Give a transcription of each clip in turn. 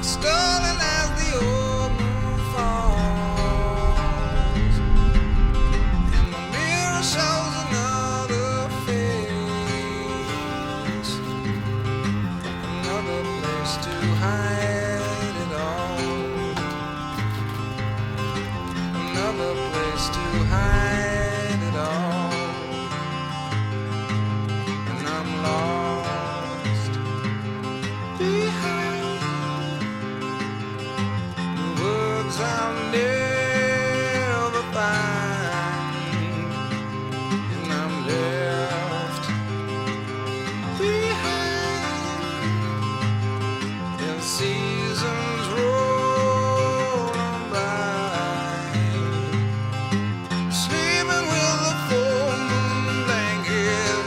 stolen as the old moon falls, and the mirror shows another face, another place to hide it all, another place to hide it all, and I'm lost behind the words I'll never find, and I'm left behind as seasons roll on by, sleeping with a full moon blanket,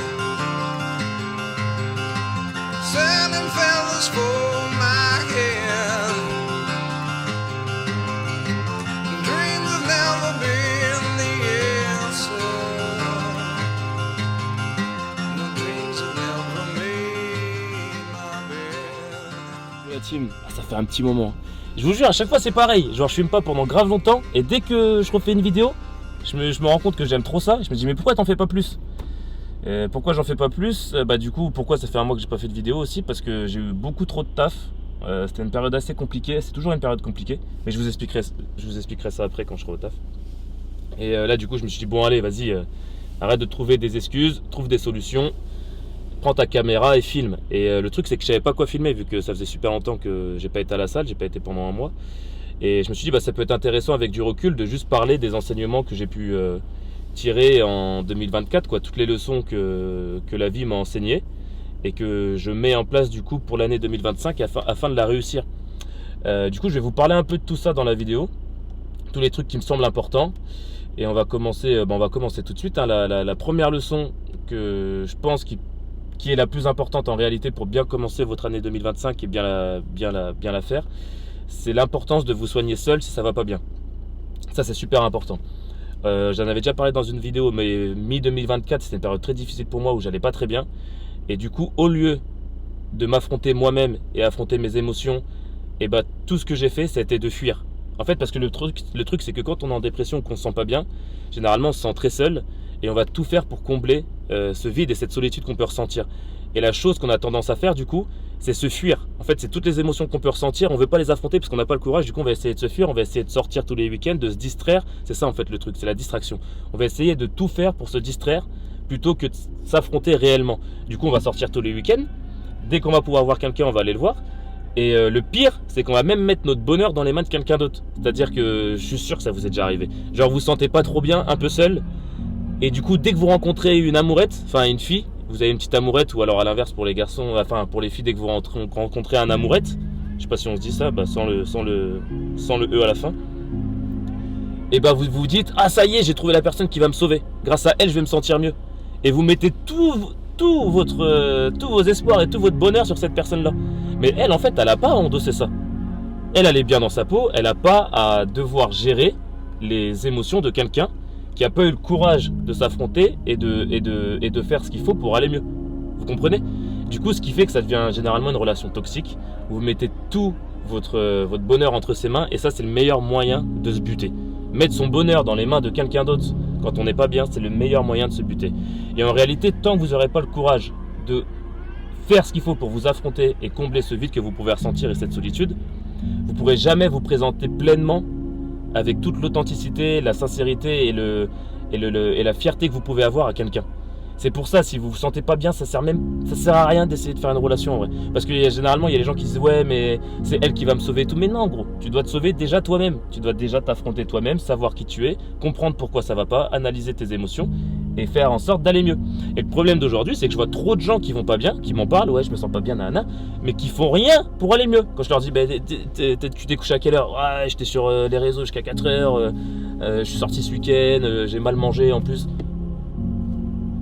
sand and feathers for my head, dreams have never been the answer, no dreams have never made my bed. La team, ça fait un petit moment. Je vous jure, à chaque fois c'est pareil. Genre, je filme pas pendant grave longtemps et dès que je refais une vidéo, je me rends compte que j'aime trop ça. Je me dis, mais pourquoi t'en fais pas plus? Pourquoi j'en fais pas plus? Bah, du coup, pourquoi ça fait un mois que j'ai pas fait de vidéo aussi? Parce que j'ai eu beaucoup trop de taf. C'était une période assez compliquée. C'est toujours une période compliquée. Mais je vous expliquerai ça après quand je serai au taf. Et là, du coup, je me suis dit, bon, allez, vas-y, arrête de trouver des excuses, trouve des solutions. Prends ta caméra et filme. Et le truc, c'est que je savais pas quoi filmer vu que ça faisait super longtemps que j'ai pas été à la salle, j'ai pas été pendant un mois. Et je me suis dit, bah, ça peut être intéressant avec du recul de juste parler des enseignements que j'ai pu tirer en 2024, quoi, toutes les leçons que la vie m'a enseignées et que je mets en place du coup pour l'année 2025 afin de la réussir. Du coup, je vais vous parler un peu de tout ça dans la vidéo, tous les trucs qui me semblent importants. Et on va commencer tout de suite. Hein. La première leçon que je pense qui est la plus importante en réalité pour bien commencer votre année 2025 et bien la faire, c'est l'importance de vous soigner seul si ça va pas bien. Ça, c'est super important. J'en avais déjà parlé dans une vidéo, mais mi-2024, c'était une période très difficile pour moi où j'allais pas très bien. Et du coup, au lieu de m'affronter moi-même et affronter mes émotions, et bah, tout ce que j'ai fait, ça a été de fuir. En fait, parce que le truc c'est que quand on est en dépression, qu'on se sent pas bien, généralement on se sent très seul et on va tout faire pour combler ce vide et cette solitude qu'on peut ressentir. Et la chose qu'on a tendance à faire du coup, c'est se fuir. En fait, c'est toutes les émotions qu'on peut ressentir, on veut pas les affronter parce qu'on n'a pas le courage, du coup on va essayer de se fuir, on va essayer de sortir tous les week-ends, de se distraire. C'est ça en fait le truc, c'est la distraction. On va essayer de tout faire pour se distraire plutôt que de s'affronter réellement. Du coup on va sortir tous les week-ends, dès qu'on va pouvoir voir quelqu'un, on va aller le voir. Et le pire, c'est qu'on va même mettre notre bonheur dans les mains de quelqu'un d'autre. C'est-à-dire que je suis sûr que ça vous est déjà arrivé. Genre vous vous sentez pas trop bien, un peu seul. Et du coup, dès que vous rencontrez une amourette, enfin une fille, vous avez une petite amourette, ou alors à l'inverse pour les garçons, enfin pour les filles, dès que vous rencontrez un amourette, je sais pas si on se dit ça, bah sans le E à la fin. Et bah vous vous dites, ah ça y est, j'ai trouvé la personne qui va me sauver. Grâce à elle, je vais me sentir mieux. Et vous mettez tous vos espoirs et tout votre bonheur sur cette personne-là. Mais elle, en fait, elle n'a pas à endosser ça. Elle est bien dans sa peau, elle n'a pas à devoir gérer les émotions de quelqu'un qui n'a pas eu le courage de s'affronter et de faire ce qu'il faut pour aller mieux. Vous comprenez? Du coup, ce qui fait que ça devient généralement une relation toxique, où vous mettez tout votre bonheur entre ses mains, et ça, c'est le meilleur moyen de se buter. Mettre son bonheur dans les mains de quelqu'un d'autre quand on n'est pas bien, c'est le meilleur moyen de se buter. Et en réalité, tant que vous n'aurez pas le courage de faire ce qu'il faut pour vous affronter et combler ce vide que vous pouvez ressentir et cette solitude, vous ne pourrez jamais vous présenter pleinement avec toute l'authenticité, la sincérité et la fierté que vous pouvez avoir à quelqu'un. C'est pour ça, si vous vous sentez pas bien, ça sert à rien d'essayer de faire une relation en vrai. Parce que généralement, il y a les gens qui disent ouais, mais c'est elle qui va me sauver et tout. Mais non, gros, tu dois te sauver déjà toi-même. Tu dois déjà t'affronter toi-même, savoir qui tu es, comprendre pourquoi ça va pas, analyser tes émotions et faire en sorte d'aller mieux. Et le problème d'aujourd'hui, c'est que je vois trop de gens qui vont pas bien, qui m'en parlent, ouais, je me sens pas bien, nana, mais qui font rien pour aller mieux. Quand je leur dis, bah, tu t'es couché à quelle heure? Ouais, j'étais sur les réseaux jusqu'à 4 heures, je suis sorti ce week-end, j'ai mal mangé en plus.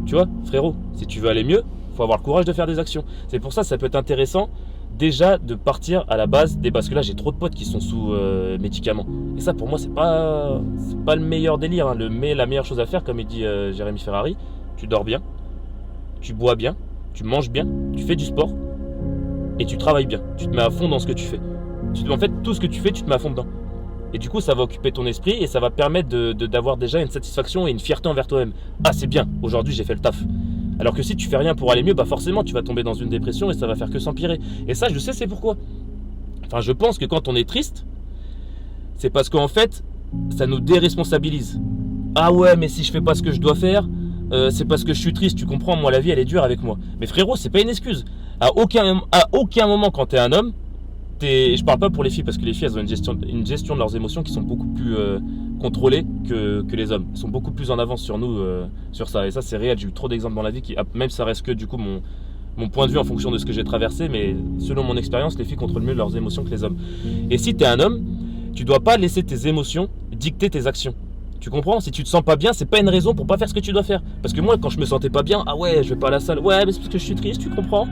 Tu vois, frérot, si tu veux aller mieux, faut avoir le courage de faire des actions. C'est pour ça que ça peut être intéressant déjà de partir à la base parce que là j'ai trop de potes qui sont sous médicaments. Et ça pour moi c'est pas le meilleur délire. Hein. La meilleure chose à faire, comme il dit Jérémy Ferrari, tu dors bien, tu bois bien, tu manges bien, tu fais du sport et tu travailles bien. Tu te mets à fond dans ce que tu fais. En fait, tout ce que tu fais, tu te mets à fond dedans. Et du coup, ça va occuper ton esprit et ça va permettre d'avoir déjà une satisfaction et une fierté envers toi-même. Ah, c'est bien, aujourd'hui j'ai fait le taf. Alors que si tu fais rien pour aller mieux, bah forcément tu vas tomber dans une dépression et ça va faire que s'empirer. Et ça, je sais c'est pourquoi. Enfin, je pense que quand on est triste, c'est parce qu'en fait, ça nous déresponsabilise. Ah ouais, mais si je fais pas ce que je dois faire, c'est parce que je suis triste, tu comprends, moi la vie elle est dure avec moi. Mais frérot, c'est pas une excuse. À aucun moment quand t'es un homme, je parle pas pour les filles parce que les filles elles ont une gestion de leurs émotions qui sont beaucoup plus contrôlées que les hommes. Elles sont beaucoup plus en avance sur nous sur ça. Et ça c'est réel, j'ai eu trop d'exemples dans la vie qui, même ça reste que du coup mon point de vue en fonction de ce que j'ai traversé, mais selon mon expérience, les filles contrôlent mieux leurs émotions que les hommes. Et si t'es un homme, tu dois pas laisser tes émotions dicter tes actions. Tu comprends? Si tu te sens pas bien, c'est pas une raison pour pas faire ce que tu dois faire. Parce que moi, quand je me sentais pas bien, ah ouais, je vais pas à la salle. Ouais, mais c'est parce que je suis triste, tu comprends?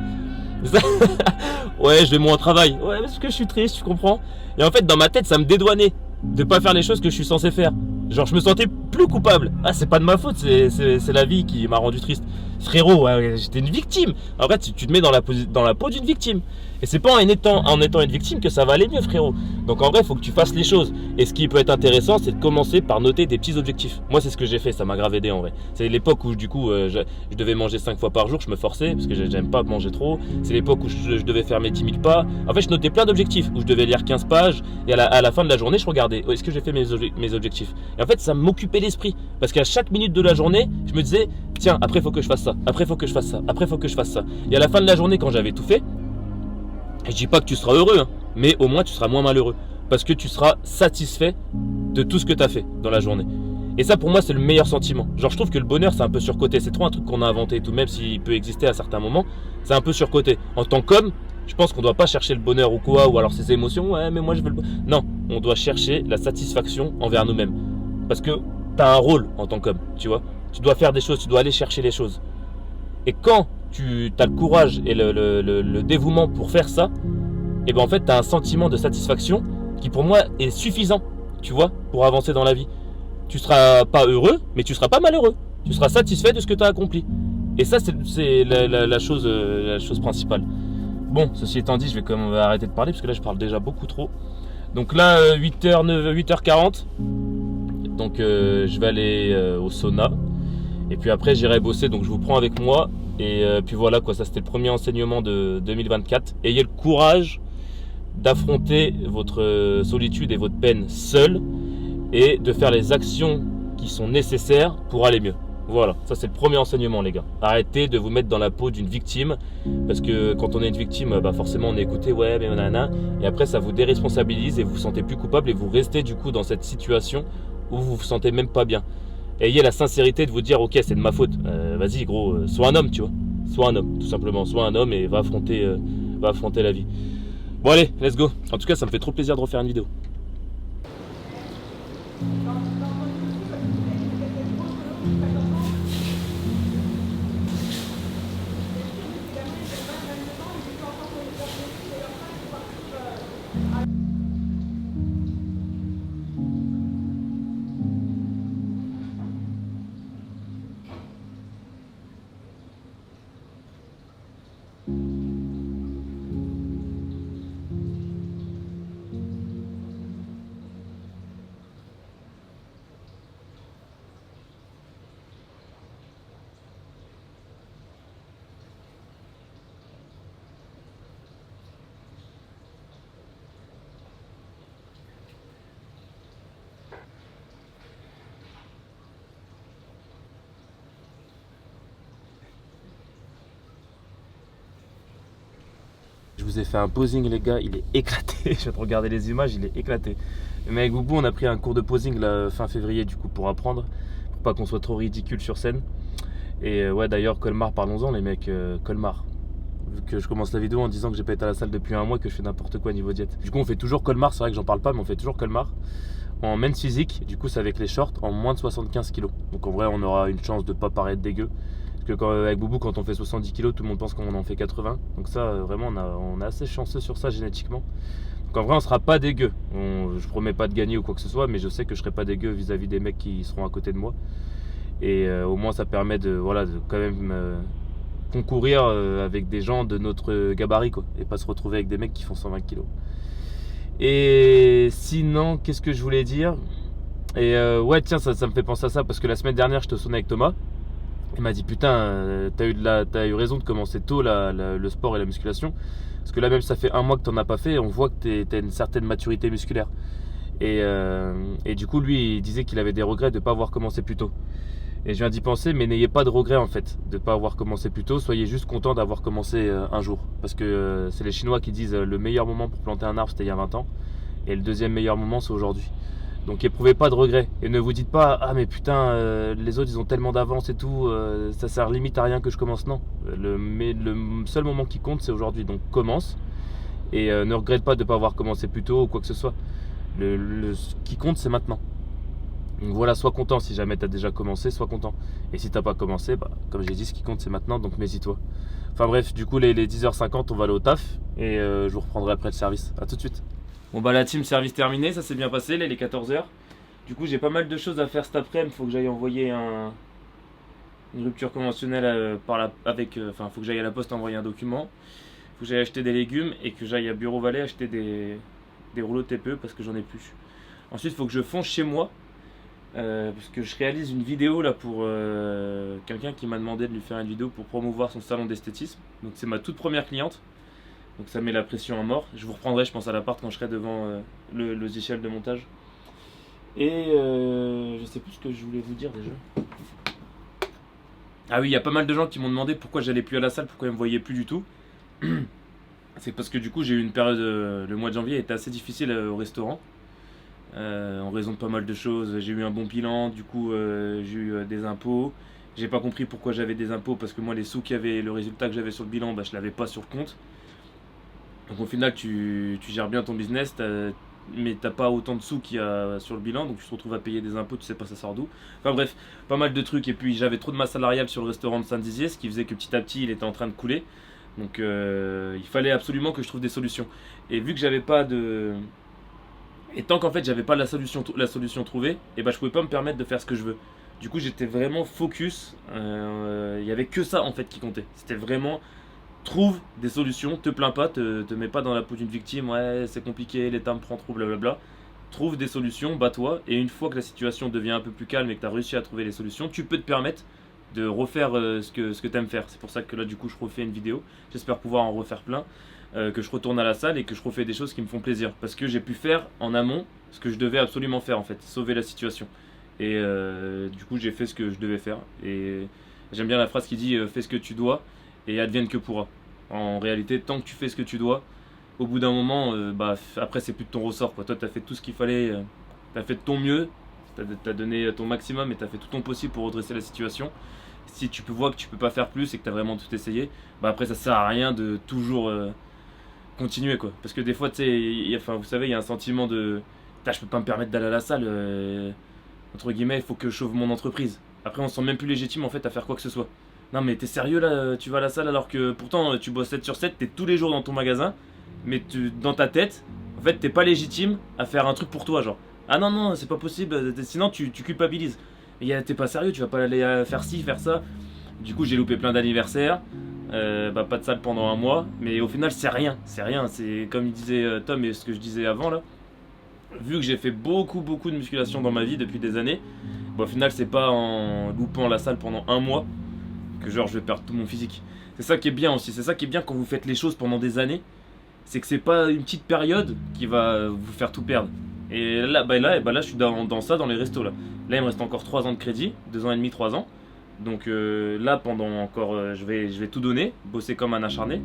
Ouais, je vais moins au travail. Ouais, mais c'est parce que je suis triste, tu comprends? Et en fait, dans ma tête, ça me dédouanait de pas faire les choses que je suis censé faire. Genre, je me sentais plus coupable. Ah, c'est pas de ma faute, c'est la vie qui m'a rendu triste. Frérot, ouais, j'étais une victime. En fait, tu te mets dans la peau d'une victime. Et c'est pas en étant une victime que ça va aller mieux, frérot. Donc en vrai, il faut que tu fasses les choses. Et ce qui peut être intéressant, c'est de commencer par noter des petits objectifs. Moi, c'est ce que j'ai fait, ça m'a grave aidé en vrai. C'est l'époque où du coup, je devais manger 5 fois par jour, je me forçais parce que j'aime pas manger trop. C'est l'époque où je devais faire mes 10 000 pas. En fait, je notais plein d'objectifs où je devais lire 15 pages. Et à la fin de la journée, je regardais, est-ce que j'ai fait mes objectifs? Et en fait, ça m'occupait l'esprit. Parce qu'à chaque minute de la journée, je me disais, tiens, après, il faut que je fasse ça. Après, il faut que je fasse ça. Après, il faut que je fasse ça. Et à la fin de la journée, quand j'avais tout fait, et je dis pas que tu seras heureux, hein, mais au moins tu seras moins malheureux. Parce que tu seras satisfait de tout ce que tu as fait dans la journée. Et ça pour moi c'est le meilleur sentiment. Genre je trouve que le bonheur c'est un peu surcoté. C'est trop un truc qu'on a inventé et tout, même s'il peut exister à certains moments, c'est un peu surcoté. En tant qu'homme, je pense qu'on doit pas chercher le bonheur ou quoi, ou alors ses émotions, ouais mais moi je veux le bonheur. Non, on doit chercher la satisfaction envers nous-mêmes. Parce que tu as un rôle en tant qu'homme, tu vois. Tu dois faire des choses, tu dois aller chercher les choses. Et quand tu as le courage et le dévouement pour faire ça, et ben en fait tu as un sentiment de satisfaction qui pour moi est suffisant, tu vois, pour avancer dans la vie. Tu seras pas heureux, mais tu seras pas malheureux. Tu seras satisfait de ce que tu as accompli. Et ça c'est la chose principale. Bon, ceci étant dit, je vais quand même arrêter de parler parce que là je parle déjà beaucoup trop. Donc là 8h40. Donc je vais aller au sauna. Et puis après j'irai bosser, donc je vous prends avec moi. Et puis voilà quoi, ça c'était le premier enseignement de 2024. Ayez le courage d'affronter votre solitude et votre peine seul et de faire les actions qui sont nécessaires pour aller mieux. Voilà, ça c'est le premier enseignement les gars. Arrêtez de vous mettre dans la peau d'une victime parce que quand on est une victime, bah forcément on est écouté, ouais mais nanana, et après ça vous déresponsabilise et vous vous sentez plus coupable et vous restez du coup dans cette situation où vous vous sentez même pas bien. Ayez la sincérité de vous dire ok c'est de ma faute, vas-y gros, sois un homme tu vois, sois un homme tout simplement, sois un homme et va affronter la vie. Bon allez, let's go. En tout cas ça me fait trop plaisir de refaire une vidéo. Je vous ai fait un posing les gars, il est éclaté. Je viens de regarder les images, il est éclaté. Mais avec Boubou on a pris un cours de posing là, fin février du coup pour apprendre, pour pas qu'on soit trop ridicule sur scène. Et ouais d'ailleurs Colmar, parlons-en les mecs, Colmar. Vu que je commence la vidéo en disant que j'ai pas été à la salle depuis un mois, que je fais n'importe quoi niveau diète. Du coup on fait toujours Colmar, c'est vrai que j'en parle pas mais on fait toujours Colmar. En men's physique, du coup c'est avec les shorts, en moins de 75 kg. Donc en vrai on aura une chance de pas paraître dégueu. Parce que avec Boubou, quand on fait 70 kg, tout le monde pense qu'on en fait 80. Donc ça, vraiment, on est assez chanceux sur ça génétiquement. Donc en vrai, on sera pas dégueu. Je promets pas de gagner ou quoi que ce soit, mais je sais que je serai pas dégueu vis-à-vis des mecs qui seront à côté de moi. Et au moins, ça permet de quand même concourir avec des gens de notre gabarit, quoi. Et pas se retrouver avec des mecs qui font 120 kg. Et sinon, qu'est-ce que je voulais dire? Et ouais, tiens, ça me fait penser à ça parce que la semaine dernière, je te sonnais avec Thomas. Il m'a dit putain, t'as eu raison de commencer tôt le sport et la musculation. Parce que là, même ça fait un mois que t'en as pas fait, on voit que t'as une certaine maturité musculaire. Et du coup, lui, il disait qu'il avait des regrets de ne pas avoir commencé plus tôt. Et je viens d'y penser, mais n'ayez pas de regrets en fait de ne pas avoir commencé plus tôt. Soyez juste content d'avoir commencé un jour. Parce que c'est les Chinois qui disent le meilleur moment pour planter un arbre, c'était il y a 20 ans. Et le deuxième meilleur moment, c'est aujourd'hui. Donc éprouvez pas de regrets. Et ne vous dites pas, ah mais putain, les autres ils ont tellement d'avance et tout, ça sert limite à rien que je commence. Non. Le seul moment qui compte, c'est aujourd'hui. Donc commence. Et ne regrette pas de ne pas avoir commencé plus tôt ou quoi que ce soit. Ce qui compte, c'est maintenant. Donc voilà, sois content si jamais tu as déjà commencé, sois content. Et si t'as pas commencé, bah, comme j'ai dit, ce qui compte c'est maintenant, donc mets-y-toi. Enfin bref, du coup les 10h50 on va aller au taf et je vous reprendrai après le service. A tout de suite. Bon bah la team service terminé, ça s'est bien passé, là il est 14h. Du coup j'ai pas mal de choses à faire cet après-midi, faut que j'aille envoyer une rupture conventionnelle faut que j'aille à la poste envoyer un document. Faut que j'aille acheter des légumes et que j'aille à Bureau Vallée acheter des rouleaux de TPE parce que j'en ai plus. Ensuite il faut que je fonce chez moi. Parce que je réalise une vidéo là pour quelqu'un qui m'a demandé de lui faire une vidéo pour promouvoir son salon d'esthétisme. Donc c'est ma toute première cliente. Donc ça met la pression à mort. Je vous reprendrai je pense à l'appart quand je serai devant le logiciel de montage. Et je sais plus ce que je voulais vous dire déjà. Ah oui, il y a pas mal de gens qui m'ont demandé pourquoi j'allais plus à la salle, pourquoi ils me voyaient plus du tout. C'est parce que du coup j'ai eu une période, le mois de janvier était assez difficile au restaurant. En raison de pas mal de choses, j'ai eu un bon bilan, du coup j'ai eu des impôts. J'ai pas compris pourquoi j'avais des impôts parce que moi les sous qu'il y avait, le résultat que j'avais sur le bilan, bah, je l'avais pas sur le compte. Donc au final tu gères bien ton business, mais t'as pas autant de sous qu'il y a sur le bilan, donc tu te retrouves à payer des impôts, tu sais pas ça sort d'où. Enfin bref, pas mal de trucs et puis j'avais trop de masse salariale sur le restaurant de Saint-Dizier, ce qui faisait que petit à petit il était en train de couler. Donc il fallait absolument que je trouve des solutions. Et vu que j'avais pas de... Et tant qu'en fait j'avais pas la solution trouvée, et bah je pouvais pas me permettre de faire ce que je veux. Du coup j'étais vraiment focus, il y avait que ça en fait qui comptait. C'était vraiment trouve des solutions, te plains pas, te mets pas dans la peau d'une victime, ouais c'est compliqué, l'État me prend trop, blablabla. Trouve des solutions, bats-toi, et une fois que la situation devient un peu plus calme et que tu as réussi à trouver les solutions, tu peux te permettre de refaire ce que tu aimes faire. C'est pour ça que là du coup je refais une vidéo, j'espère pouvoir en refaire plein. Que je retourne à la salle et que je refais des choses qui me font plaisir. Parce que j'ai pu faire en amont ce que je devais absolument faire en fait, sauver la situation. Et du coup j'ai fait ce que je devais faire. Et j'aime bien la phrase qui dit fais ce que tu dois et advienne que pourra. En réalité, tant que tu fais ce que tu dois, au bout d'un moment, après c'est plus de ton ressort, quoi. Toi t'as fait tout ce qu'il fallait, t'as fait de ton mieux, t'as donné ton maximum et t'as fait tout ton possible pour redresser la situation. Si tu peux voir que tu peux pas faire plus et que t'as vraiment tout essayé, bah après ça sert à rien de toujours continuer quoi, parce que des fois tu sais, vous savez il y a un sentiment de je peux pas me permettre d'aller à la salle, entre guillemets il faut que je sauve mon entreprise. Après on se sent même plus légitime en fait à faire quoi que ce soit. Non mais t'es sérieux là, tu vas à la salle alors que pourtant tu bosses 7 sur 7, t'es tous les jours dans ton magasin, mais dans ta tête en fait t'es pas légitime à faire un truc pour toi, genre ah non c'est pas possible, sinon tu culpabilises. Et t'es pas sérieux, tu vas pas aller faire ci, faire ça. Du coup j'ai loupé plein d'anniversaires. Pas de salle pendant un mois, mais au final c'est rien, c'est comme il disait Tom et ce que je disais avant là, vu que j'ai fait beaucoup de musculation dans ma vie depuis des années, au final c'est pas en loupant la salle pendant un mois que genre je vais perdre tout mon physique. C'est ça qui est bien aussi, c'est ça qui est bien quand vous faites les choses pendant des années, c'est que c'est pas une petite période qui va vous faire tout perdre. Et là, je suis dans ça, dans les restos là. Là il me reste encore 3 ans de crédit, 2 ans et demi, 3 ans. Donc là pendant encore je vais tout donner, bosser comme un acharné.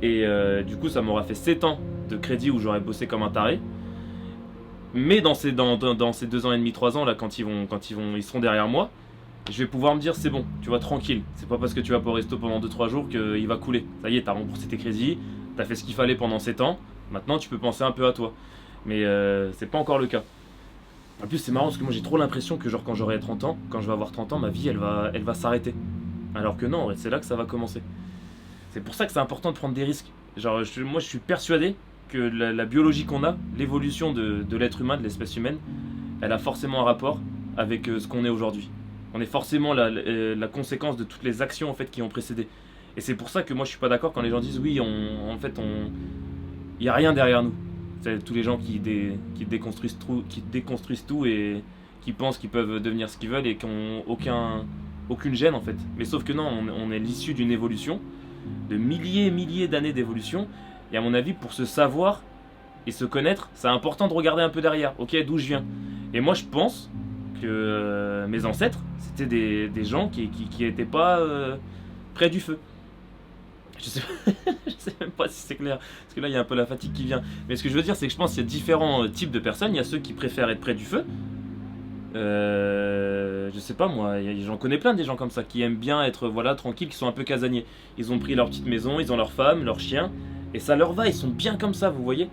Et du coup ça m'aura fait 7 ans de crédit où j'aurais bossé comme un taré. Mais dans ces 2 ans et demi, 3 ans là quand ils seront derrière moi, je vais pouvoir me dire c'est bon, tu vois tranquille. C'est pas parce que tu vas pas au resto pendant 2-3 jours qu'il va couler. Ça y est, t'as remboursé tes crédits, t'as fait ce qu'il fallait pendant 7 ans, maintenant tu peux penser un peu à toi. Mais c'est pas encore le cas. En plus c'est marrant parce que moi j'ai trop l'impression que genre quand j'aurai 30 ans, quand je vais avoir 30 ans, ma vie elle va s'arrêter. Alors que non, c'est là que ça va commencer. C'est pour ça que c'est important de prendre des risques. Genre moi je suis persuadé que la biologie qu'on a, l'évolution de l'être humain, de l'espèce humaine, elle a forcément un rapport avec ce qu'on est aujourd'hui. On est forcément la conséquence de toutes les actions en fait qui ont précédé. Et c'est pour ça que moi je suis pas d'accord quand les gens disent oui, il y a rien derrière nous. C'est tous les gens qui déconstruisent tout et qui pensent qu'ils peuvent devenir ce qu'ils veulent et qui n'ont aucune gêne en fait. Mais sauf que non, on est l'issue d'une évolution, de milliers et milliers d'années d'évolution. Et à mon avis, pour se savoir et se connaître, c'est important de regarder un peu derrière. Ok, d'où je viens. Et moi, je pense que mes ancêtres, c'était des gens qui étaient pas près du feu. Je sais, je sais même pas si c'est clair, parce que là il y a un peu la fatigue qui vient. Mais ce que je veux dire, c'est que je pense qu'il y a différents types de personnes. Il y a ceux qui préfèrent être près du feu. Je sais pas moi, j'en connais plein des gens comme ça qui aiment bien être voilà tranquilles, qui sont un peu casaniers. Ils ont pris leur petite maison, ils ont leur femme, leur chien, et ça leur va. Ils sont bien comme ça, vous voyez.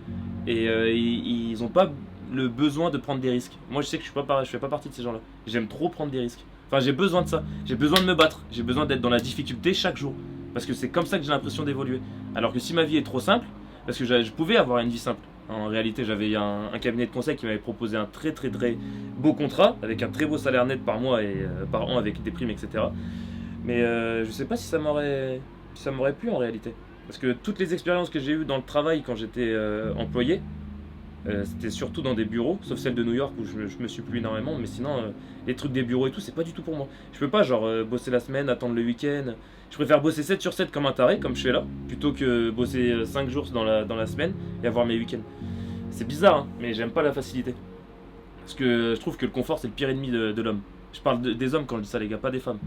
Et ils ont pas le besoin de prendre des risques. Moi je sais que je fais pas partie de ces gens-là. J'aime trop prendre des risques. Enfin j'ai besoin de ça. J'ai besoin de me battre. J'ai besoin d'être dans la difficulté chaque jour. Parce que c'est comme ça que j'ai l'impression d'évoluer. Alors que si ma vie est trop simple, parce que je pouvais avoir une vie simple. En réalité, j'avais un cabinet de conseil qui m'avait proposé un très très très beau contrat, avec un très beau salaire net par mois et par an avec des primes, etc. Mais je sais pas si ça m'aurait plu en réalité. Parce que toutes les expériences que j'ai eues dans le travail quand j'étais employé, c'était surtout dans des bureaux, sauf celle de New York où je me suis plu énormément. Mais sinon, les trucs des bureaux et tout, c'est pas du tout pour moi. Je peux pas genre bosser la semaine, attendre le week-end. Je préfère bosser 7 sur 7 comme un taré, comme je fais là, plutôt que bosser 5 jours dans la semaine et avoir mes week-ends. C'est bizarre, hein, mais j'aime pas la facilité. Parce que je trouve que le confort, c'est le pire ennemi de l'homme. Je parle des hommes quand je dis ça, les gars, pas des femmes.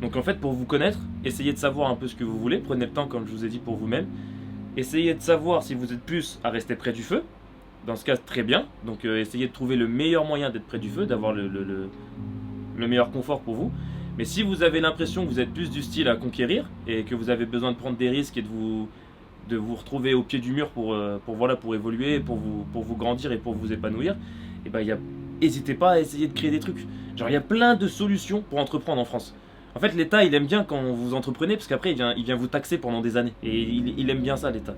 Donc en fait, pour vous connaître, essayez de savoir un peu ce que vous voulez. Prenez le temps, comme je vous ai dit, pour vous-même. Essayez de savoir si vous êtes plus à rester près du feu. Dans ce cas, très bien. Donc essayez de trouver le meilleur moyen d'être près du feu, d'avoir le meilleur confort pour vous. Mais si vous avez l'impression que vous êtes plus du style à conquérir et que vous avez besoin de prendre des risques et de vous retrouver au pied du mur pour évoluer, pour vous grandir et pour vous épanouir, et ben n'hésitez pas à essayer de créer des trucs. Genre il y a plein de solutions pour entreprendre en France. En fait, l'État il aime bien quand vous entreprenez parce qu'après il vient vous taxer pendant des années et il aime bien ça l'État.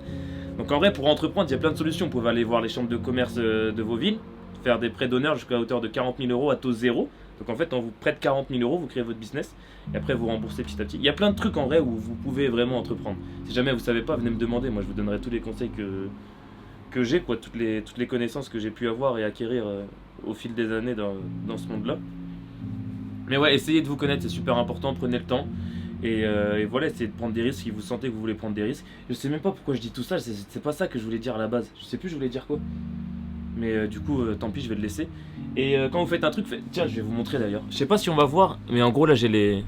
Donc en vrai pour entreprendre il y a plein de solutions. Vous pouvez aller voir les chambres de commerce de vos villes, faire des prêts d'honneur jusqu'à hauteur de 40 000 € à taux zéro. Donc en fait, on vous prête 40 000 €, vous créez votre business et après vous remboursez petit à petit. Il y a plein de trucs en vrai où vous pouvez vraiment entreprendre. Si jamais vous savez pas, venez me demander. Moi, je vous donnerai tous les conseils que j'ai, quoi, toutes les connaissances que j'ai pu avoir et acquérir au fil des années dans ce monde-là. Mais ouais, essayez de vous connaître, c'est super important. Prenez le temps et voilà, essayez de prendre des risques si vous sentez que vous voulez prendre des risques. Je sais même pas pourquoi je dis tout ça. C'est pas ça que je voulais dire à la base. Je sais plus, je voulais dire quoi. Mais du coup, tant pis, je vais le laisser. Et quand vous faites un truc, tiens, je vais vous montrer d'ailleurs. Je sais pas si on va voir, mais en gros là j'ai les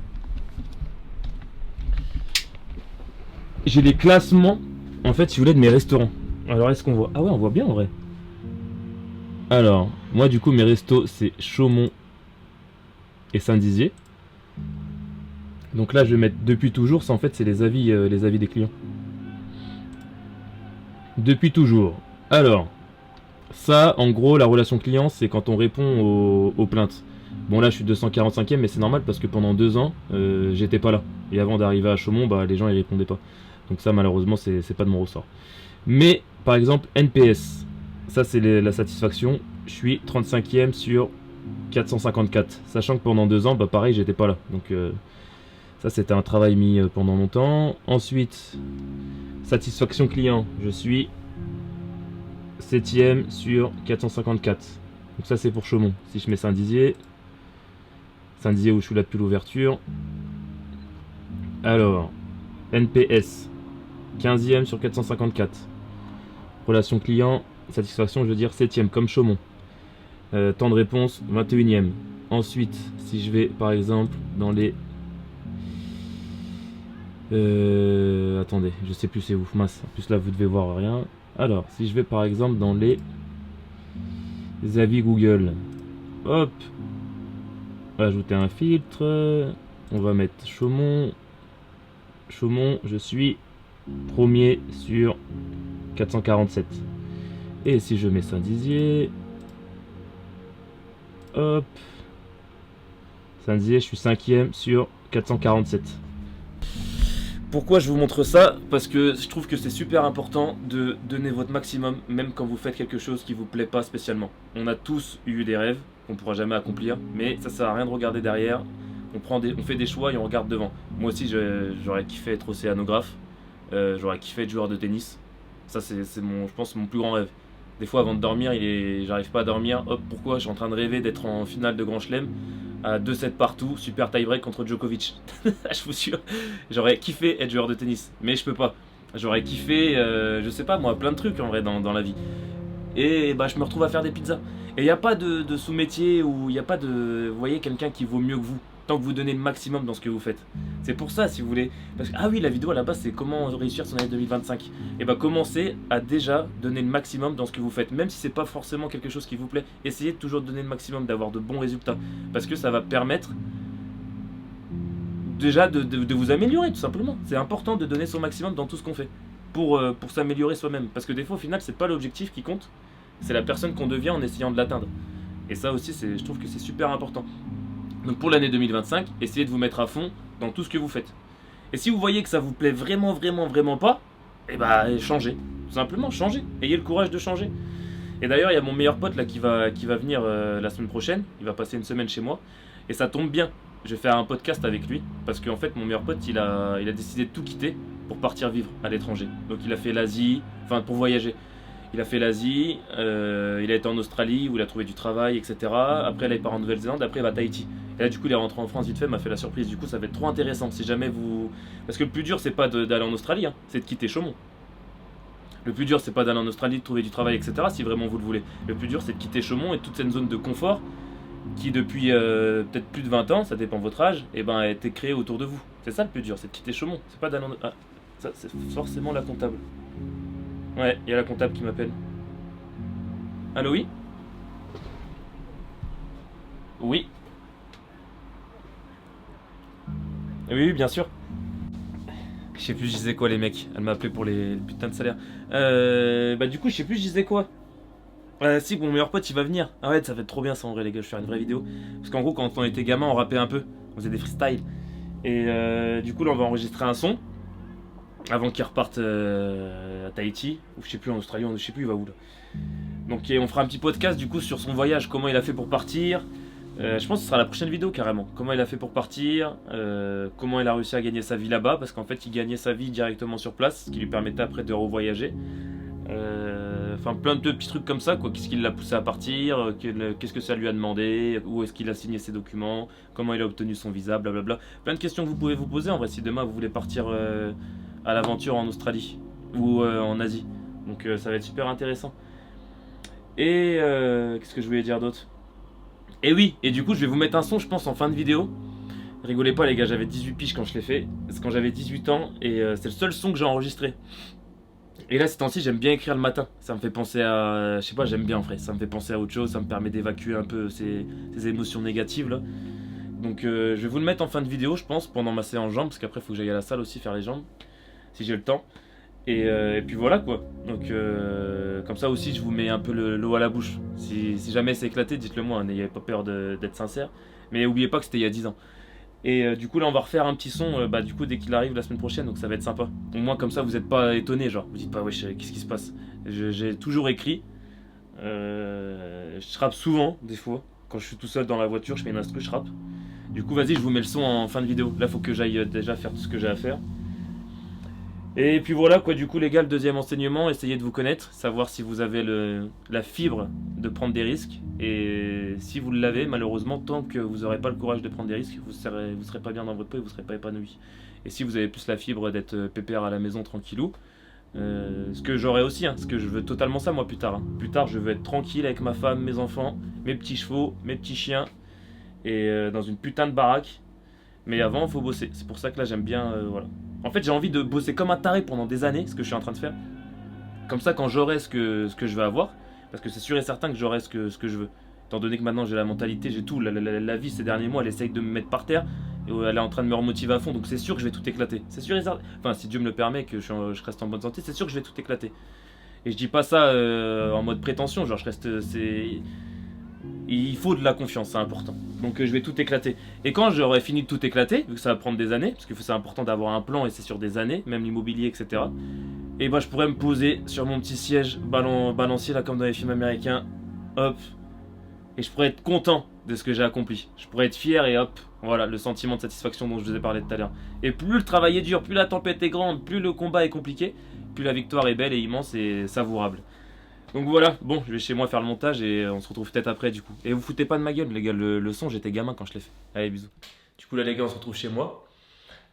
classements, en fait, si vous voulez, de mes restaurants. Alors est-ce qu'on voit? Ah ouais, on voit bien en vrai. Alors, moi du coup mes restos c'est Chaumont et Saint-Dizier. Donc là je vais mettre depuis toujours, ça en fait c'est les avis des clients. Depuis toujours. Alors, ça, en gros, la relation client, c'est quand on répond aux plaintes. Bon, là, je suis 245e, mais c'est normal parce que pendant 2 ans, j'étais pas là. Et avant d'arriver à Chaumont, bah, les gens ils répondaient pas. Donc ça, malheureusement, c'est pas de mon ressort. Mais, par exemple, NPS, ça, c'est la satisfaction. Je suis 35e sur 454. Sachant que pendant 2 ans, bah, pareil, j'étais pas là. Donc, ça, c'était un travail mis pendant longtemps. Ensuite, satisfaction client, je suis 7ème sur 454. Donc ça c'est pour Chaumont. Si je mets Saint-Dizier où je suis là depuis l'ouverture. Alors, NPS 15ème sur 454. Relation client, satisfaction, je veux dire 7ème comme Chaumont. Temps de réponse 21ème. Ensuite, si je vais par exemple dans les... attendez, je sais plus c'est où. Mince, en plus là vous devez voir rien. Alors, si je vais par exemple dans les avis Google, hop, ajouter un filtre, on va mettre Chaumont. Chaumont, je suis premier sur 447. Et si je mets Saint-Dizier, hop, Saint-Dizier, je suis 5ème sur 447. Pourquoi je vous montre ça? Parce que je trouve que c'est super important de donner votre maximum, même quand vous faites quelque chose qui vous plaît pas spécialement. On a tous eu des rêves qu'on pourra jamais accomplir, mais ça sert à rien de regarder derrière. On fait des choix et on regarde devant. Moi aussi, j'aurais kiffé être océanographe, j'aurais kiffé être joueur de tennis. Ça, c'est je pense, mon plus grand rêve. Des fois avant de dormir, j'arrive pas à dormir. Hop, pourquoi? Je suis en train de rêver d'être en finale de Grand Chelem à 2-7 partout, super tie-break contre Djokovic. Je vous jure, j'aurais kiffé être joueur de tennis, mais je peux pas. J'aurais kiffé, je sais pas moi, plein de trucs en vrai dans la vie. Et bah je me retrouve à faire des pizzas. Et il n'y a pas de sous-métier ou il n'y a pas de, vous voyez, quelqu'un qui vaut mieux que vous. Tant que vous donnez le maximum dans ce que vous faites. C'est pour ça, si vous voulez. Parce que, ah oui, la vidéo à la base, c'est comment réussir son année 2025. Et bah, commencez à déjà donner le maximum dans ce que vous faites. Même si c'est pas forcément quelque chose qui vous plaît, essayez de toujours donner le maximum, d'avoir de bons résultats. Parce que ça va permettre déjà de vous améliorer, tout simplement. C'est important de donner son maximum dans tout ce qu'on fait. Pour s'améliorer soi-même. Parce que des fois, au final, c'est pas l'objectif qui compte. C'est la personne qu'on devient en essayant de l'atteindre. Et ça aussi, je trouve que c'est super important. Donc pour l'année 2025, essayez de vous mettre à fond dans tout ce que vous faites. Et si vous voyez que ça vous plaît vraiment, vraiment, vraiment pas, eh bah changez. Tout simplement, changez. Ayez le courage de changer. Et d'ailleurs, il y a mon meilleur pote là qui va venir la semaine prochaine. Il va passer une semaine chez moi. Et ça tombe bien. Je vais faire un podcast avec lui. Parce qu'en fait, mon meilleur pote, il a décidé de tout quitter pour partir vivre à l'étranger. Donc il a fait l'Asie, enfin pour voyager. Il a fait l'Asie, il a été en Australie où il a trouvé du travail, etc. Après, là, il part en Nouvelle-Zélande, après, il va à Tahiti. Et là, du coup, il est rentré en France vite fait, m'a fait la surprise. Du coup, ça va être trop intéressant si jamais vous. Parce que le plus dur, c'est pas d'aller en Australie, hein, c'est de quitter Chaumont. Le plus dur, c'est pas d'aller en Australie, de trouver du travail, etc. Si vraiment vous le voulez. Le plus dur, c'est de quitter Chaumont et toute cette zone de confort qui, depuis peut-être plus de 20 ans, ça dépend de votre âge, et ben, a été créée autour de vous. C'est ça le plus dur, c'est de quitter Chaumont. C'est pas d'aller en. Ah, ça, c'est forcément la comptable. Ouais, il y a la comptable qui m'appelle. Allô, oui? Oui. Oui, bien sûr. Je sais plus, je disais quoi, les mecs. Elle m'a appelé pour les putains de salaires. Bah, du coup, je sais plus, je disais quoi. Si, mon meilleur pote, il va venir. Ah ouais, ça va être trop bien ça en vrai, les gars. Je vais faire une vraie vidéo. Parce qu'en gros, quand on était gamin, on rappait un peu. On faisait des freestyles. Et du coup, là, on va enregistrer un son. Avant qu'il reparte à Tahiti, ou je sais plus, en Australie, je sais plus, il va où là. Donc on fera un petit podcast du coup sur son voyage, comment il a fait pour partir. Je pense que ce sera la prochaine vidéo carrément. Comment il a fait pour partir, comment il a réussi à gagner sa vie là-bas, parce qu'en fait il gagnait sa vie directement sur place, ce qui lui permettait après de revoyager. Enfin plein de petits trucs comme ça, quoi. Qu'est-ce qui l'a poussé à partir, qu'est-ce que ça lui a demandé, où est-ce qu'il a signé ses documents, comment il a obtenu son visa, blablabla. Plein de questions que vous pouvez vous poser en vrai si demain vous voulez partir à l'aventure en Australie ou en Asie. Donc ça va être super intéressant. Et qu'est-ce que je voulais dire d'autre? Et oui, et du coup je vais vous mettre un son je pense en fin de vidéo. Rigolez pas les gars, j'avais 18 piges quand je l'ai fait. C'est quand j'avais 18 ans et c'est le seul son que j'ai enregistré. Et là ces temps-ci j'aime bien écrire le matin. Ça me fait penser à... Je sais pas, j'aime bien en vrai. Ça me fait penser à autre chose, ça me permet d'évacuer un peu ces émotions négatives là. Donc je vais vous le mettre en fin de vidéo je pense, pendant ma séance jambes. Parce qu'après il faut que j'aille à la salle aussi faire les jambes. Si j'ai le temps. Et puis voilà quoi. Donc comme ça aussi je vous mets un peu l'eau à la bouche. Si jamais c'est éclaté, dites-le moi, hein, n'ayez pas peur d'être sincère. Mais n'oubliez pas que c'était il y a 10 ans. Et du coup là on va refaire un petit son bah, du coup dès qu'il arrive la semaine prochaine, donc ça va être sympa. Au moins comme ça vous n'êtes pas étonnés, genre vous dites pas wesh qu'est-ce qui se passe. J'ai toujours écrit. Je rappe souvent des fois. Quand je suis tout seul dans la voiture je fais une instru, je rappe. Du coup vas-y je vous mets le son en fin de vidéo. Là faut que j'aille déjà faire tout ce que j'ai à faire. Et puis voilà quoi, du coup les gars, le deuxième enseignement, essayez de vous connaître, savoir si vous avez la fibre de prendre des risques. Et si vous l'avez, malheureusement, tant que vous n'aurez pas le courage de prendre des risques, vous serez pas bien dans votre peau et vous serez pas épanoui. Et si vous avez plus la fibre d'être pépère à la maison tranquillou, ce que j'aurai aussi, hein, ce que je veux totalement ça moi plus tard. Hein. Plus tard je veux être tranquille avec ma femme, mes enfants, mes petits chevaux, mes petits chiens, et dans une putain de baraque. Mais avant il faut bosser, c'est pour ça que là j'aime bien, voilà. En fait j'ai envie de bosser comme un taré pendant des années, ce que je suis en train de faire. Comme ça quand j'aurai ce que je veux avoir, parce que c'est sûr et certain que j'aurai ce que je veux. Étant donné que maintenant j'ai la mentalité, j'ai tout, la vie ces derniers mois elle essaye de me mettre par terre, et elle est en train de me remotiver à fond, donc c'est sûr que je vais tout éclater. C'est sûr et certain, enfin si Dieu me le permet, que je reste en bonne santé, c'est sûr que je vais tout éclater. Et je dis pas ça en mode prétention, genre je reste... Il faut de la confiance, c'est important. Donc je vais tout éclater. Et quand j'aurai fini de tout éclater, vu que ça va prendre des années, parce que c'est important d'avoir un plan et c'est sur des années, même l'immobilier, etc. Et bah je pourrais me poser sur mon petit siège balancier là comme dans les films américains, hop, et je pourrais être content de ce que j'ai accompli. Je pourrais être fier et hop, voilà, le sentiment de satisfaction dont je vous ai parlé tout à l'heure. Et plus le travail est dur, plus la tempête est grande, plus le combat est compliqué, plus la victoire est belle et immense et savourable. Donc voilà, bon, je vais chez moi faire le montage et on se retrouve peut-être après du coup. Et vous foutez pas de ma gueule, les gars, le son, j'étais gamin quand je l'ai fait. Allez, bisous. Du coup, là, les gars, on se retrouve chez moi,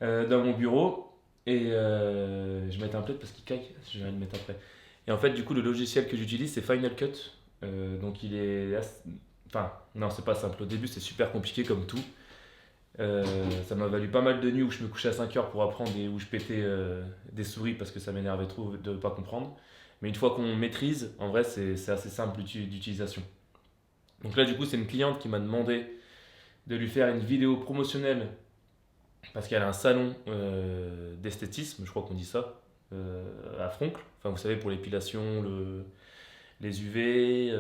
dans mon bureau, et je mets un plate parce qu'il caille, je vais le mettre après. Et en fait, du coup, le logiciel que j'utilise, c'est Final Cut. Donc il est. Enfin, non, c'est pas simple. Au début, c'est super compliqué comme tout. Ça m'a valu pas mal de nuits où je me couchais à 5 heures pour apprendre et où je pétais des souris parce que ça m'énervait trop de ne pas comprendre. Mais une fois qu'on maîtrise, en vrai, c'est assez simple d'utilisation. Donc là, du coup, c'est une cliente qui m'a demandé de lui faire une vidéo promotionnelle parce qu'elle a un salon d'esthétisme, je crois qu'on dit ça, à Froncle. Enfin, vous savez, pour l'épilation, les UV,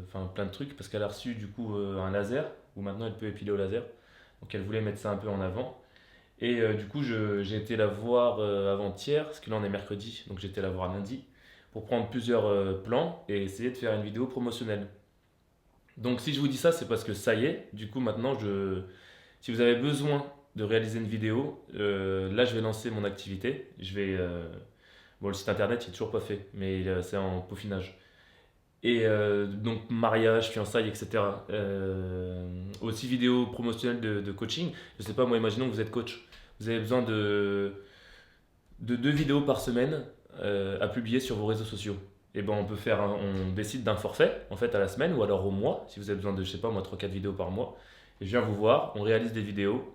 enfin plein de trucs, parce qu'elle a reçu du coup un laser, où maintenant elle peut épiler au laser. Donc elle voulait mettre ça un peu en avant. Et du coup, j'ai été la voir avant-hier, parce que là on est mercredi, donc j'ai été la voir lundi, pour prendre plusieurs plans et essayer de faire une vidéo promotionnelle. Donc si je vous dis ça, c'est parce que ça y est, du coup maintenant, si vous avez besoin de réaliser une vidéo, là je vais lancer mon activité. Bon, le site internet il est toujours pas fait, mais c'est en peaufinage. Et donc mariage, fiançailles, etc. Aussi vidéo promotionnelle de coaching. Je sais pas, moi imaginons que vous êtes coach. Vous avez besoin de 2 vidéos par semaine à publier sur vos réseaux sociaux. Et ben on décide d'un forfait en fait à la semaine ou alors au mois, si vous avez besoin de, je sais pas moi, 3 4 vidéos par mois. Et je viens vous voir, on réalise des vidéos.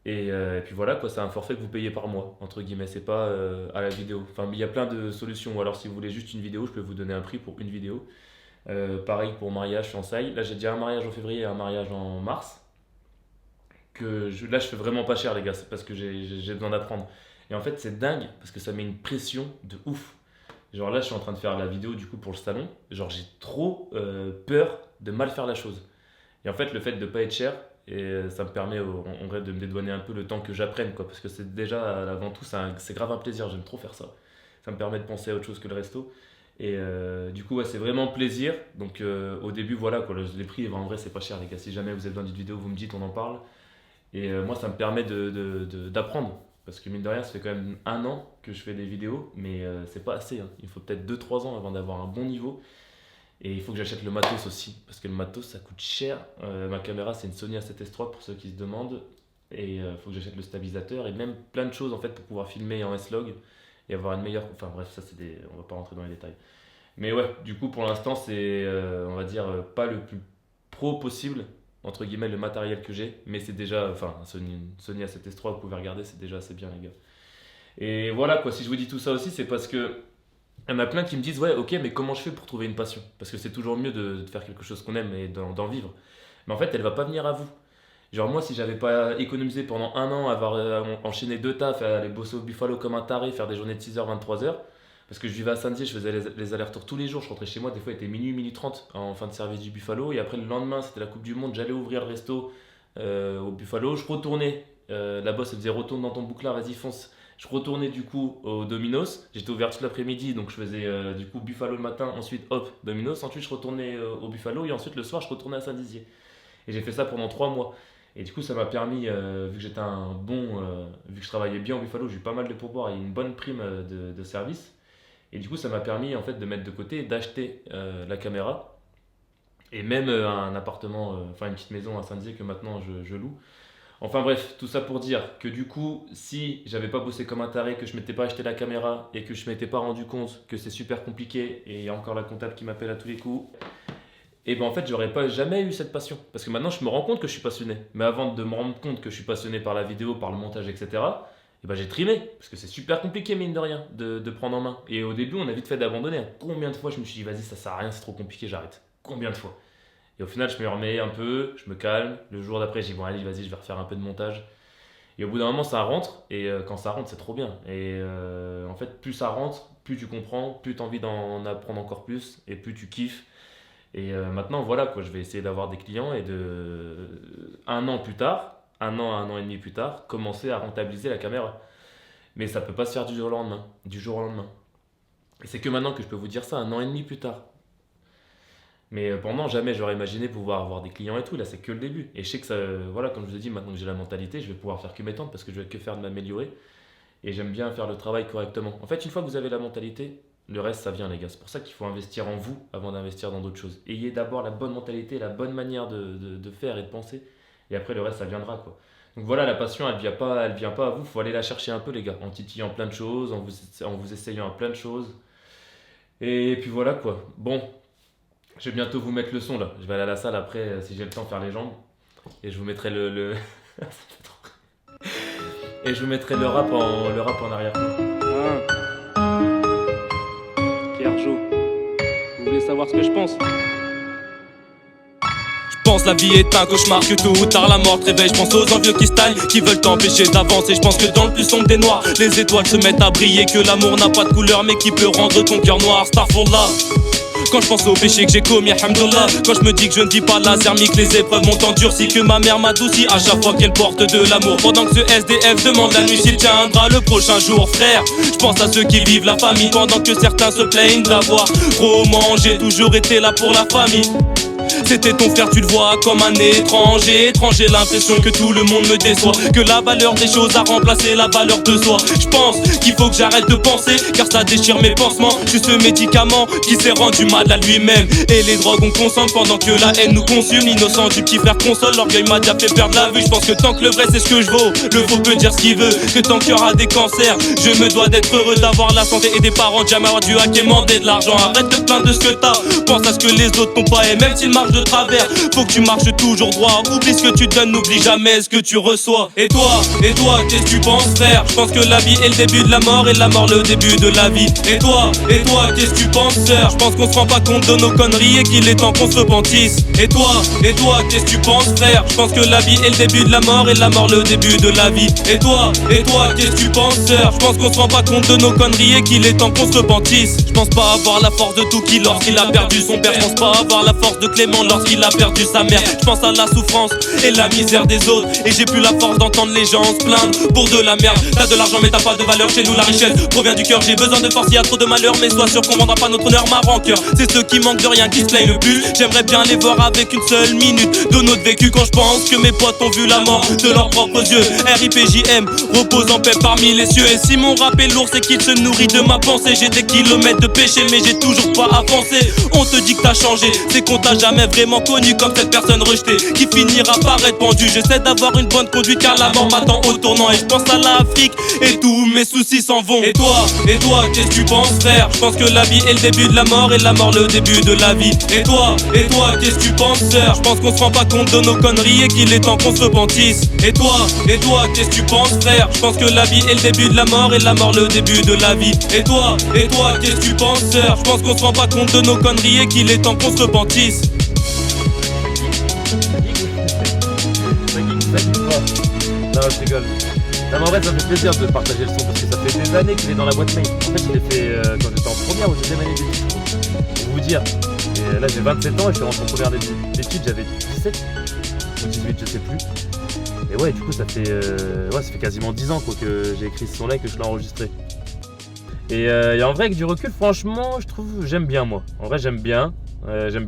Et puis voilà quoi, c'est un forfait que vous payez par mois, entre guillemets, c'est pas à la vidéo. Enfin, il y a plein de solutions. Ou alors si vous voulez juste une vidéo, je peux vous donner un prix pour une vidéo. Pareil pour mariage, fiançailles. Là, j'ai déjà un mariage en février et un mariage en mars. Là, je fais vraiment pas cher, les gars, c'est parce que j'ai besoin d'apprendre. Et en fait, c'est dingue parce que ça met une pression de ouf. Genre là, je suis en train de faire la vidéo du coup pour le salon. Genre, j'ai trop peur de mal faire la chose. Et en fait, le fait de pas être cher, ça me permet en vrai de me dédouaner un peu le temps que j'apprenne, quoi. Parce que c'est déjà, avant tout, c'est grave un plaisir. J'aime trop faire ça. Ça me permet de penser à autre chose que le resto. Et du coup, ouais, c'est vraiment plaisir. Donc au début, voilà, quoi, les prix, en vrai, c'est pas cher, les gars. Si jamais vous avez besoin d'une vidéo, vous me dites, on en parle. Et moi, ça me permet d'apprendre. Parce que mine de rien, ça fait quand même 1 an que je fais des vidéos, mais c'est pas assez, hein. Il faut peut-être 2 3 ans avant d'avoir un bon niveau. Et il faut que j'achète le matos aussi, parce que le matos ça coûte cher. Ma caméra c'est une Sony A7S III pour ceux qui se demandent. Et il faut que j'achète le stabilisateur et même plein de choses en fait pour pouvoir filmer en S-Log et avoir une meilleure. Enfin bref, on va pas rentrer dans les détails. Mais ouais, du coup pour l'instant c'est, on va dire, pas le plus pro possible, entre guillemets, le matériel que j'ai. Mais c'est déjà, enfin, Sony A7S III, vous pouvez regarder, c'est déjà assez bien les gars. Et voilà quoi, si je vous dis tout ça aussi, c'est parce que il y en a plein qui me disent, ouais, ok, mais comment je fais pour trouver une passion? Parce que c'est toujours mieux de faire quelque chose qu'on aime et d'en vivre. Mais en fait, elle va pas venir à vous. Genre, moi, si j'avais pas économisé pendant 1 an, avoir enchaîné 2 tafs, aller bosser au Buffalo comme un taré, faire des journées de 6 heures 23 heures, parce que je vivais à Saint-Dié, je faisais les allers-retours tous les jours, je rentrais chez moi, des fois il était minuit, minuit 30 en fin de service du Buffalo, et après le lendemain, c'était la Coupe du Monde, j'allais ouvrir le resto au Buffalo, je retournais, la boss elle disait retourne dans ton bouclard, vas-y fonce. Je retournais du coup au Domino's, j'étais ouvert toute l'après-midi, donc je faisais du coup Buffalo le matin, ensuite hop, Domino's, ensuite je retournais au Buffalo et ensuite le soir je retournais à Saint-Dizier. Et j'ai fait ça pendant 3 mois. Et du coup ça m'a permis, vu que j'étais vu que je travaillais bien au Buffalo, j'ai eu pas mal de pourboires et une bonne prime de service. Et du coup ça m'a permis en fait de mettre de côté, d'acheter la caméra et même un appartement, enfin une petite maison à Saint-Dizier que maintenant je loue. Enfin bref, tout ça pour dire que du coup, si j'avais pas bossé comme un taré, que je m'étais pas acheté la caméra et que je m'étais pas rendu compte que c'est super compliqué et il y a encore la comptable qui m'appelle à tous les coups, et ben en fait j'aurais pas jamais eu cette passion. Parce que maintenant je me rends compte que je suis passionné. Mais avant de me rendre compte que je suis passionné par la vidéo, par le montage, etc., et ben j'ai trimé. Parce que c'est super compliqué mine de rien de prendre en main. Et au début on a vite fait d'abandonner. Combien de fois je me suis dit vas-y ça sert à rien, c'est trop compliqué, j'arrête. Combien de fois? Et au final, je me remets un peu, je me calme. Le jour d'après, j'ai dit, bon, allez, vas-y, je vais refaire un peu de montage. Et au bout d'un moment, ça rentre. Et quand ça rentre, c'est trop bien. Et en fait, plus ça rentre, plus tu comprends, plus tu as envie d'en apprendre encore plus. Et plus tu kiffes. Et maintenant, voilà, quoi, je vais essayer d'avoir des clients et de, 1 an plus tard, 1 an et demi plus tard, commencer à rentabiliser la caméra. Mais ça peut pas se faire du jour au lendemain. Du jour au lendemain. Et c'est que maintenant que je peux vous dire ça, 1 an et demi plus tard. Mais pendant, jamais j'aurais imaginé pouvoir avoir des clients et tout. Là, c'est que le début. Et je sais que ça, voilà, comme je vous ai dit, maintenant que j'ai la mentalité, je vais pouvoir faire que m'étendre parce que je vais que faire de m'améliorer. Et j'aime bien faire le travail correctement. En fait, une fois que vous avez la mentalité, le reste ça vient les gars. C'est pour ça qu'il faut investir en vous avant d'investir dans d'autres choses. Ayez d'abord la bonne mentalité, la bonne manière de faire et de penser, et après le reste ça viendra quoi. Donc voilà, la passion elle vient pas à vous, faut aller la chercher un peu les gars, en titillant plein de choses, en vous essayant à plein de choses. Et puis voilà quoi. Bon, je vais bientôt vous mettre le son là. Je vais aller à la salle après si j'ai le temps faire les jambes. Et je vous mettrai et je vous mettrai le rap en arrière. Kerjo, vous voulez savoir ce que je pense? Je pense la vie est un cauchemar, que tôt ou tard la mort te réveille. Je pense aux envieux qui style, qui veulent t'empêcher d'avancer. Je pense que dans le plus sombre des noirs, les étoiles se mettent à briller. Que l'amour n'a pas de couleur mais qui peut rendre ton cœur noir. Starfallah. Quand je pense au péché que j'ai commis, alhamdoulilah. Quand je me dis que je ne vis pas laser, mais que les épreuves m'ont endurci, que ma mère m'adoucit à chaque fois qu'elle porte de l'amour. Pendant que ce SDF demande la nuit s'il tiendra le prochain jour, frère. Je pense à ceux qui vivent la famille, pendant que certains se plaignent d'avoir trop mangé. Toujours été là pour la famille. C'était ton frère, tu le vois comme un étranger. Étranger, l'impression que tout le monde me déçoit, que la valeur des choses a remplacé la valeur de soi. Je pense qu'il faut que j'arrête de penser, car ça déchire mes pansements. Juste ce médicament qui s'est rendu mal à lui-même. Et les drogues on consomme pendant que la haine nous consume. L'innocent du petit frère console, l'orgueil m'a déjà fait perdre la vue. Je pense que tant que le vrai c'est ce que je vaux, le faux peut dire ce qu'il veut. Que tant qu'il y aura des cancers, je me dois d'être heureux, d'avoir la santé et des parents. Jamais avoir dû quémander de l'argent. Arrête de te plaindre de ce que t'as, pense à ce que les autres n'ont pas. Et même s'ils marchent de travers, faut que tu marches toujours droit. Oublie ce que tu donnes, n'oublie jamais ce que tu reçois. Et toi, qu'est-ce que tu penses faire? Je pense que la vie est le début de la mort et la mort le début de la vie. Et toi, qu'est-ce que tu penses faire? Je pense qu'on se rend pas compte de nos conneries et qu'il est temps qu'on se repentisse. Et toi, qu'est-ce que tu penses faire? Je pense que la vie est le début de la mort et la mort le début de la vie. Et toi, qu'est-ce que tu penses faire? Je pense qu'on se rend pas compte de nos conneries et qu'il est temps qu'on se repentisse. Je pense pas avoir la force de Touki lorsqu'il a perdu son père. Je pense pas avoir la force de Clément lorsqu'il a perdu sa mère. Je pense à la souffrance et la misère des autres, et j'ai plus la force d'entendre les gens se plaindre pour de la merde. T'as de l'argent mais t'as pas de valeur, chez nous la richesse provient du cœur. J'ai besoin de force, y a trop de malheur, mais sois sûr qu'on vendra pas notre honneur, ma rancœur. C'est ceux qui manquent de rien qui se plaignent le plus. J'aimerais bien les voir avec une seule minute de notre vécu. Quand je pense que mes potes ont vu la mort de leurs propres yeux. RIPJM, repose en paix parmi les cieux. Et si mon rap est lourd, c'est qu'il se nourrit de ma pensée. J'ai des kilomètres de péché mais j'ai toujours pas avancé. On te dit que t'as changé, c'est qu'on t'a jamais vraiment connu comme cette personne rejetée qui finira par être pendue. J'essaie d'avoir une bonne conduite car la mort m'attend au tournant. Et je pense à l'Afrique et tous mes soucis s'en vont. Et toi, qu'est-ce que tu penses faire? Je pense que la vie est le début de la mort et la mort le début de la vie. Et toi, qu'est-ce que tu penses faire? Je pense qu'on se rend pas compte de nos conneries et qu'il est temps qu'on se repentisse. Et toi, qu'est-ce que tu penses faire? Je pense que la vie est le début de la mort et la mort le début de la vie. Et toi, qu'est-ce que tu penses faire? Je pense qu'on se rend pas compte de nos conneries et qu'il est temps qu'on se repentisse. Non, je rigole. Non, mais en vrai, ça me fait plaisir de partager le son parce que ça fait des années qu'il est dans la boîte mail. En fait, je l'ai fait quand j'étais en première ou deuxième année d'études, pour vous dire. Et là, j'ai 27 ans et je suis rentré en première d'études, j'avais 17 ou 18, je sais plus. Et ouais, du coup, ça fait quasiment 10 ans quoi, que j'ai écrit ce son-là et que je l'ai enregistré. Et en vrai, avec du recul, franchement, je trouve, j'aime bien moi. En vrai, j'aime bien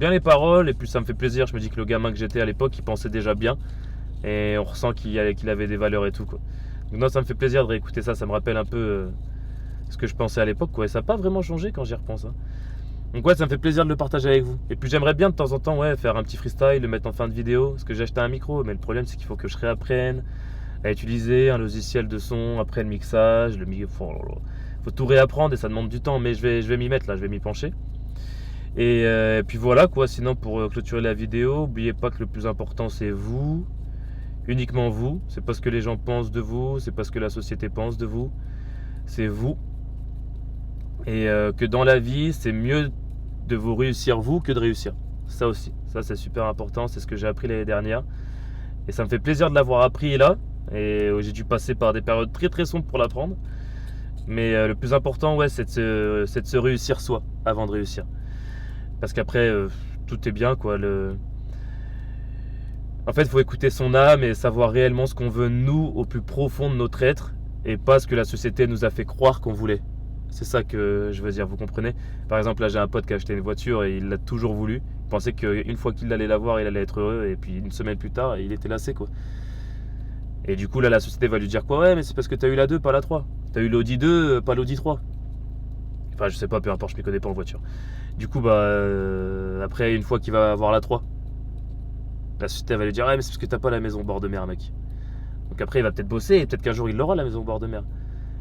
les paroles et puis ça me fait plaisir. Je me dis que le gamin que j'étais à l'époque, il pensait déjà bien. Et on ressent qu'il avait des valeurs et tout quoi. Donc non, ça me fait plaisir de réécouter ça, ça me rappelle un peu ce que je pensais à l'époque quoi. Et ça n'a pas vraiment changé quand j'y repense hein. Donc ouais, ça me fait plaisir de le partager avec vous. Et puis j'aimerais bien de temps en temps faire un petit freestyle, le mettre en fin de vidéo. Parce que j'ai acheté un micro, mais le problème c'est qu'il faut que je réapprenne à utiliser un logiciel de son, après le mixage, faut tout réapprendre et ça demande du temps. Mais je vais m'y mettre là, je vais m'y pencher. Et puis voilà quoi, sinon pour clôturer la vidéo, n'oubliez pas que le plus important c'est vous. Uniquement vous, c'est pas ce que les gens pensent de vous, c'est pas ce que la société pense de vous, c'est vous. Et que dans la vie, c'est mieux de vous réussir vous que de réussir. Ça aussi, ça c'est super important, c'est ce que j'ai appris l'année dernière. Et ça me fait plaisir de l'avoir appris là, et j'ai dû passer par des périodes très très sombres pour l'apprendre. Mais le plus important, c'est de se réussir soi, avant de réussir. Parce qu'après, tout est bien quoi. En fait, il faut écouter son âme et savoir réellement ce qu'on veut nous au plus profond de notre être et pas ce que la société nous a fait croire qu'on voulait. C'est ça que je veux dire, vous comprenez? Par exemple, là j'ai un pote qui a acheté une voiture et il l'a toujours voulu. Il pensait qu'une fois qu'il allait la voir, il allait être heureux et puis une semaine plus tard, il était lassé quoi. Et du coup là, la société va lui dire quoi? Ouais, mais c'est parce que t'as eu la 2, pas la 3. T'as eu l'Audi 2, pas l'Audi 3. Enfin, je sais pas, peu importe, je m'y connais pas en voiture. Du coup, après, une fois qu'il va avoir la 3, la société va lui dire, mais c'est parce que t'as pas la maison au bord de mer, mec. Donc après, il va peut-être bosser et peut-être qu'un jour, il aura la maison au bord de mer.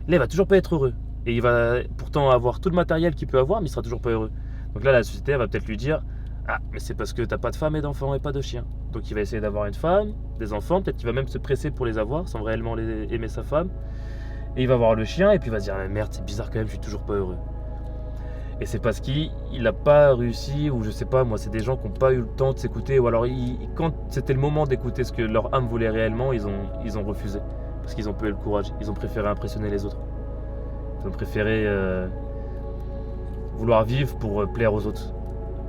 Là, il va toujours pas être heureux. Et il va pourtant avoir tout le matériel qu'il peut avoir, mais il sera toujours pas heureux. Donc là, la société elle va peut-être lui dire, mais c'est parce que t'as pas de femme et d'enfants et pas de chien. Donc il va essayer d'avoir une femme, des enfants, peut-être qu'il va même se presser pour les avoir sans réellement aimer sa femme. Et il va voir le chien et puis il va se dire, merde, c'est bizarre quand même, je suis toujours pas heureux. Et c'est parce qu'il n'a pas réussi, ou je sais pas, moi, c'est des gens qui n'ont pas eu le temps de s'écouter, ou alors quand c'était le moment d'écouter ce que leur âme voulait réellement, ils ont refusé. Parce qu'ils ont peu eu le courage, ils ont préféré impressionner les autres. Ils ont préféré vouloir vivre pour plaire aux autres.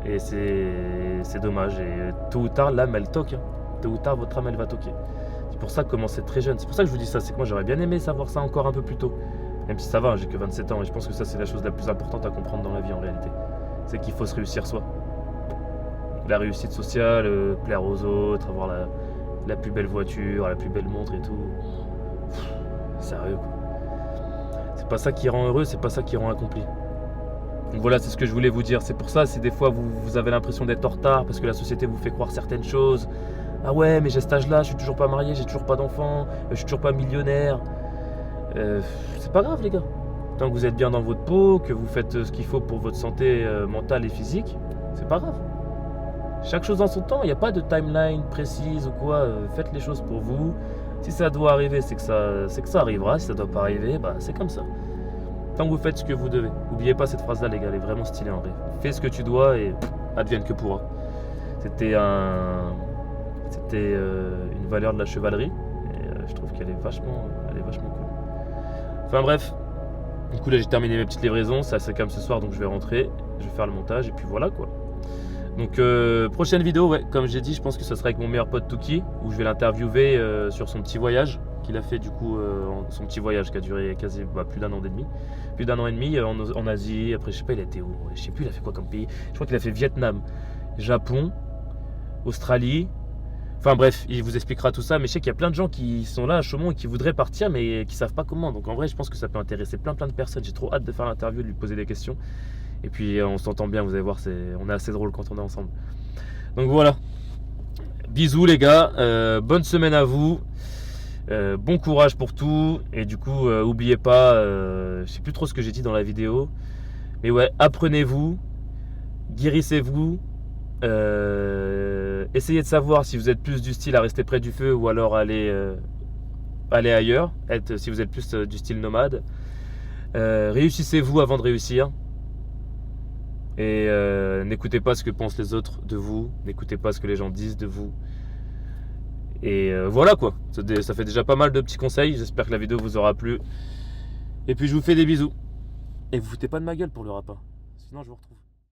Et c'est dommage. Et tôt ou tard, l'âme, elle toque. Tôt ou tard, votre âme, elle va toquer. C'est pour ça que commencer très jeune. C'est pour ça que je vous dis ça, c'est que moi, j'aurais bien aimé savoir ça encore un peu plus tôt. Même si ça va, j'ai que 27 ans et je pense que ça c'est la chose la plus importante à comprendre dans la vie en réalité. C'est qu'il faut se réussir soi. La réussite sociale, plaire aux autres, avoir la plus belle voiture, la plus belle montre et tout. Sérieux quoi. C'est pas ça qui rend heureux, c'est pas ça qui rend accompli. Donc voilà, c'est ce que je voulais vous dire. C'est pour ça, si des fois vous avez l'impression d'être en retard parce que la société vous fait croire certaines choses. Ah ouais, mais j'ai cet âge-là, je suis toujours pas marié, j'ai toujours pas d'enfant, je suis toujours pas millionnaire. C'est pas grave les gars. Tant que vous êtes bien dans votre peau, que vous faites ce qu'il faut pour votre santé mentale et physique, c'est pas grave. Chaque chose en son temps, il n'y a pas de timeline précise ou quoi. Faites les choses pour vous. Si ça doit arriver, c'est que ça arrivera. Si ça doit pas arriver, c'est comme ça. Tant que vous faites ce que vous devez. N'oubliez pas cette phrase-là les gars, elle est vraiment stylée en vrai. Fais ce que tu dois et advienne que pourra. C'était une valeur de la chevalerie et je trouve qu'elle est vachement cool. Enfin bref, du coup là j'ai terminé mes petites livraisons, c'est assez calme ce soir donc je vais rentrer, je vais faire le montage et puis voilà quoi. Donc prochaine vidéo, ouais, comme j'ai dit, je pense que ce sera avec mon meilleur pote Tuki où je vais l'interviewer sur son petit voyage qu'il a fait du coup, son petit voyage qui a duré quasi plus d'un an et demi. Plus d'un an et demi en Asie, après je sais pas il a été où, je sais plus il a fait quoi comme pays, je crois qu'il a fait Vietnam, Japon, Australie. Enfin bref, il vous expliquera tout ça, mais je sais qu'il y a plein de gens qui sont là à Chaumont et qui voudraient partir mais qui savent pas comment. Donc en vrai, je pense que ça peut intéresser plein de personnes. J'ai trop hâte de faire l'interview, de lui poser des questions. Et puis on s'entend bien, vous allez voir, on est assez drôle quand on est ensemble. Donc voilà. Bisous les gars, bonne semaine à vous. Bon courage pour tout. Et du coup, oubliez pas, je sais plus trop ce que j'ai dit dans la vidéo. Mais ouais, apprenez-vous, guérissez-vous. Essayez de savoir si vous êtes plus du style à rester près du feu ou alors aller ailleurs, si vous êtes plus du style nomade. Réussissez-vous avant de réussir et n'écoutez pas ce que pensent les autres de vous, n'écoutez pas ce que les gens disent de vous et voilà quoi, ça fait déjà pas mal de petits conseils. J'espère que la vidéo vous aura plu et puis je vous fais des bisous et vous foutez pas de ma gueule pour le rapin, sinon je vous retrouve.